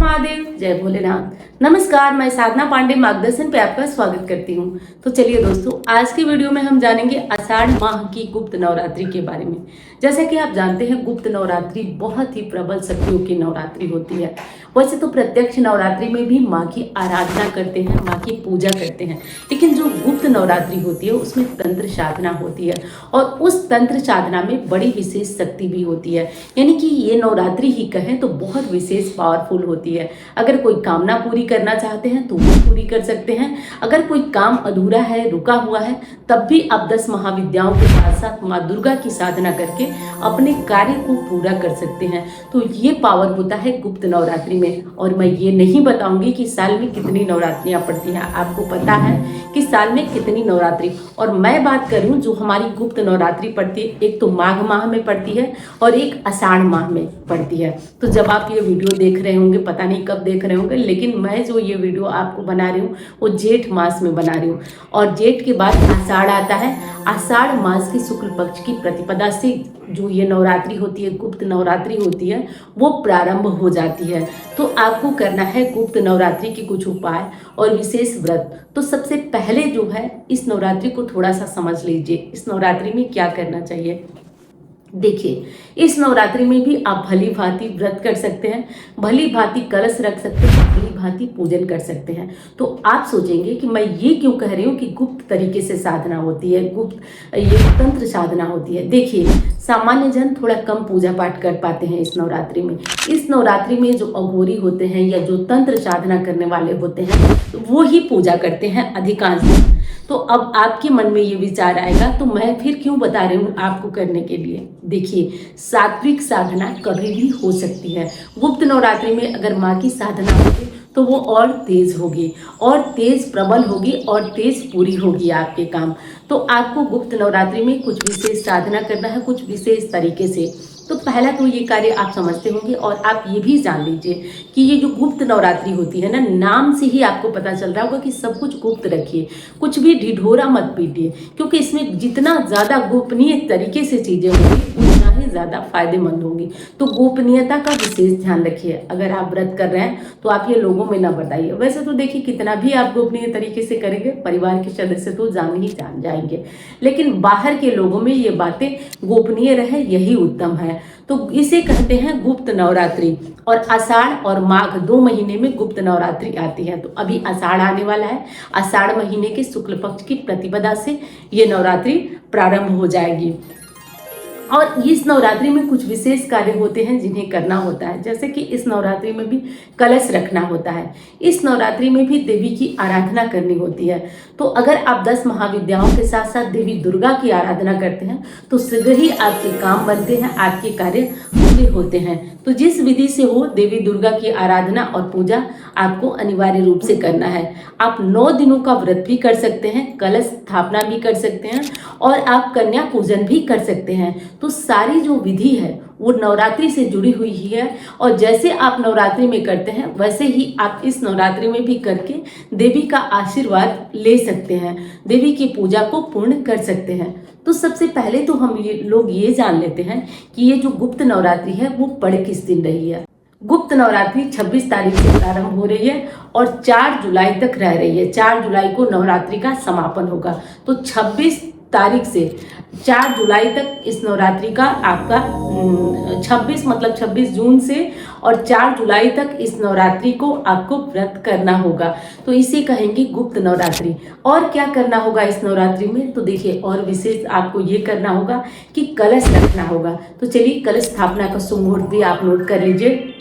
महादेव, जय भोलेनाथ। नमस्कार, मैं साधना पांडे मार्गदर्शन पे आपका स्वागत करती हूँ। तो चलिए दोस्तों, आज की वीडियो में हम जानेंगे आषाढ़ माह की गुप्त नवरात्रि के बारे में। जैसा कि आप जानते हैं, गुप्त नवरात्रि बहुत ही प्रबल शक्तियों की नवरात्रि होती है। वैसे तो प्रत्यक्ष नवरात्रि में भी माँ की आराधना करते हैं, माँ की पूजा करते हैं, लेकिन जो गुप्त नवरात्रि होती है उसमें तंत्र साधना होती है और उस तंत्र साधना में बड़ी विशेष शक्ति भी होती है। यानी कि ये नवरात्रि ही कहें तो बहुत विशेष पावरफुल होती है। अगर कोई कामना पूरी करना चाहते हैं तो वो पूरी कर सकते हैं। अगर कोई काम अधूरा है, रुका हुआ है, तब भी आप 10 महाविद्याओं के साथ साथ माँ दुर्गा की साधना करके अपने कार्य को पूरा कर सकते हैं। तो ये पावर होता है गुप्त नवरात्रि में। और मैं ये नहीं बताऊंगी कि साल में कितनी नवरात्रियां पड़ती हैं, आपको पता है कि साल में कितनी नवरात्रि। और मैं बात करूं जो हमारी गुप्त नवरात्रि पड़ती है, एक तो माघ माह में पड़ती है और एक आषाढ़ माह में पड़ती है। तो जब आप ये वीडियो देख रहे होंगे, पता नहीं कब देख रहे होंगे, लेकिन मैं जो ये वीडियो आपको बना रही हूँ वो जेठ मास में बना रही हूँ और जेठ के बाद आषाढ़ आता है। आषाढ़ मास की शुक्ल पक्ष की प्रतिपदा से जो ये नवरात्रि होती है, गुप्त नवरात्रि होती है, वो प्रारंभ हो जाती है। तो आपको करना है गुप्त नवरात्रि के कुछ उपाय और विशेष व्रत। तो सबसे पहले जो है, इस नवरात्रि को थोड़ा सा समझ लीजिए। इस नवरात्रि में क्या करना चाहिए, देखिए, इस नवरात्रि में भी आप भली भांति व्रत कर सकते हैं, भली भांति कलश रख सकते हैं, भली भांति पूजन कर सकते हैं। तो आप सोचेंगे कि मैं ये क्यों कह रही हूँ कि गुप्त तरीके से साधना होती है, गुप्त ये तंत्र साधना होती है। देखिए, सामान्य जन थोड़ा कम पूजा पाठ कर पाते हैं इस नवरात्रि में। इस नवरात्रि में जो अघोरी होते हैं या जो तंत्र साधना करने वाले होते हैं, तो वो ही पूजा करते हैं अधिकांश। तो अब आपके मन में ये विचार आएगा, तो मैं फिर क्यों बता रही हूँ आपको करने के लिए। देखिए, सात्विक साधना कभी भी हो सकती है। गुप्त नवरात्रि में अगर माँ की साधना होगी तो वो और तेज होगी और तेज प्रबल होगी और तेज पूरी होगी आपके काम। तो आपको गुप्त नवरात्रि में कुछ विशेष साधना करना है, कुछ विशेष तरीके से। तो पहला तो ये कार्य आप समझते होंगे और आप ये भी जान लीजिए कि ये जो गुप्त नवरात्रि होती है ना, नाम से ही आपको पता चल रहा होगा कि सब कुछ गुप्त रखिए, कुछ भी ढिढोरा मत पीटिए, क्योंकि इसमें जितना ज़्यादा गोपनीय तरीके से चीज़ें होंगी उतना ही ज़्यादा फायदेमंद होंगी। तो गोपनीयता का विशेष ध्यान रखिए। अगर आप व्रत कर रहे हैं तो आप ये लोगों में ना बताइए। वैसे तो देखिए, कितना भी आप गोपनीय तरीके से करेंगे, परिवार के सदस्य तो जान जाएंगे, लेकिन बाहर के लोगों में ये बातें गोपनीय रहे, यही उत्तम है। तो इसे कहते हैं गुप्त नवरात्रि। और आषाढ़ और माघ 2 महीने में गुप्त नवरात्रि आती है। तो अभी आषाढ़ आने वाला है, आषाढ़ महीने के शुक्ल पक्ष की प्रतिपदा से ये नवरात्रि प्रारंभ हो जाएगी। और इस नवरात्रि में कुछ विशेष कार्य होते हैं जिन्हें करना होता है, जैसे कि इस नवरात्रि में भी कलश रखना होता है। इस नवरात्रि में भी देवी की आराधना करनी होती है। तो अगर आप 10 महाविद्याओं के साथ साथ देवी दुर्गा की आराधना करते हैं तो शीघ्र ही आपके काम बनते हैं, आपके कार्य पूरे होते हैं। तो जिस विधि से हो, देवी दुर्गा की आराधना और पूजा आपको अनिवार्य रूप से करना है। आप 9 दिनों का व्रत भी कर सकते हैं, कलश स्थापना भी कर सकते हैं और आप कन्या पूजन भी कर सकते हैं। तो सारी जो विधि है वो नवरात्रि से जुड़ी हुई ही है और जैसे आप नवरात्रि में करते हैं वैसे ही आप इस नवरात्रि में भी करके देवी का आशीर्वाद ले सकते हैं, देवी की पूजा को पूर्ण कर सकते हैं। तो सबसे पहले तो हम लोग ये जान लेते हैं कि ये जो गुप्त नवरात्रि है वो पड़ किस दिन रही है। गुप्त नवरात्रि 26 तारीख से प्रारंभ हो रही है और 4 जुलाई तक रह रही है। 4 जुलाई को नवरात्रि का समापन होगा। तो 26 तारीख से 4 जुलाई तक इस नवरात्रि का आपका 26 मतलब 26 जून से और 4 जुलाई तक इस नवरात्रि को आपको व्रत करना होगा। तो इसे कहेंगे गुप्त नवरात्रि। और क्या करना होगा इस नवरात्रि में, तो देखिए, और विशेष आपको ये करना होगा कि कलश रखना होगा। तो चलिए, कलश स्थापना का शुभ मुहूर्त भी आप नोट कर लीजिए।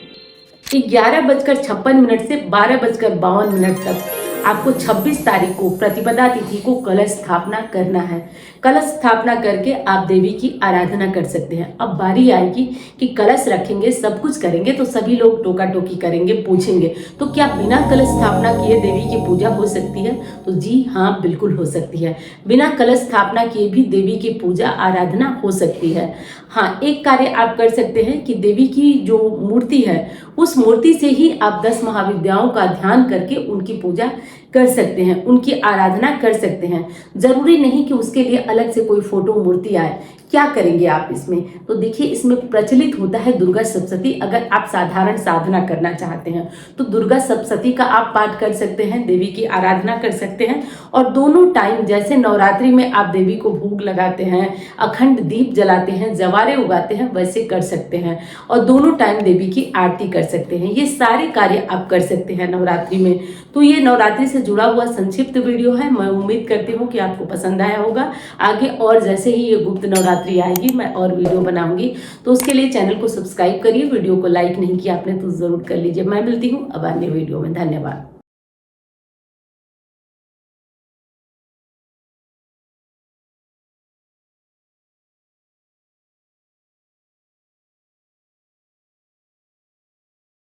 11:56 से 12:52 तक आपको 26 तारीख को प्रतिपदा तिथि को कलश स्थापना करना है। कलश स्थापना करके आप देवी की आराधना कर सकते हैं। अब बारी आएगी कि कलश रखेंगे, सब कुछ करेंगे, तो सभी लोग टोका टोकी करेंगे, पूछेंगे तो क्या बिना कलश स्थापना किए देवी की पूजा हो सकती है? तो जी हाँ, बिल्कुल हो सकती है। बिना कलश स्थापना किए भी देवी की पूजा आराधना हो सकती है। हाँ, एक कार्य आप कर सकते हैं कि देवी की जो मूर्ति है उस मूर्ति से ही आप 10 महाविद्याओं का ध्यान करके उनकी पूजा कर सकते हैं, उनकी आराधना कर सकते हैं। जरूरी नहीं कि उसके लिए अलग से कोई फोटो मूर्ति आए। क्या करेंगे आप इसमें? तो देखिए, इसमें प्रचलित होता है दुर्गा सप्तशती। अगर आप साधारण साधना करना चाहते हैं तो दुर्गा सप्तशती का आप पाठ कर सकते हैं, देवी की आराधना कर सकते हैं। और दोनों टाइम, जैसे नवरात्रि में आप देवी को भोग लगाते हैं, अखंड दीप जलाते हैं, जवारे उगाते हैं, वैसे कर सकते हैं। और दोनों टाइम देवी की आरती कर सकते हैं। ये सारे कार्य आप कर सकते हैं नवरात्रि में। तो ये नवरात्रि से जुड़ा हुआ संक्षिप्त वीडियो है। मैं उम्मीद करती हूँ कि आपको पसंद आया होगा। आगे और जैसे ही ये गुप्त नवरात्रि आएगी मैं और वीडियो बनाऊंगी, तो उसके लिए चैनल को सब्सक्राइब करिए। वीडियो को लाइक नहीं किया आपने तो जरूर कर लीजिए। मैं मिलती हूँ अब अन्य वीडियो में। धन्यवाद।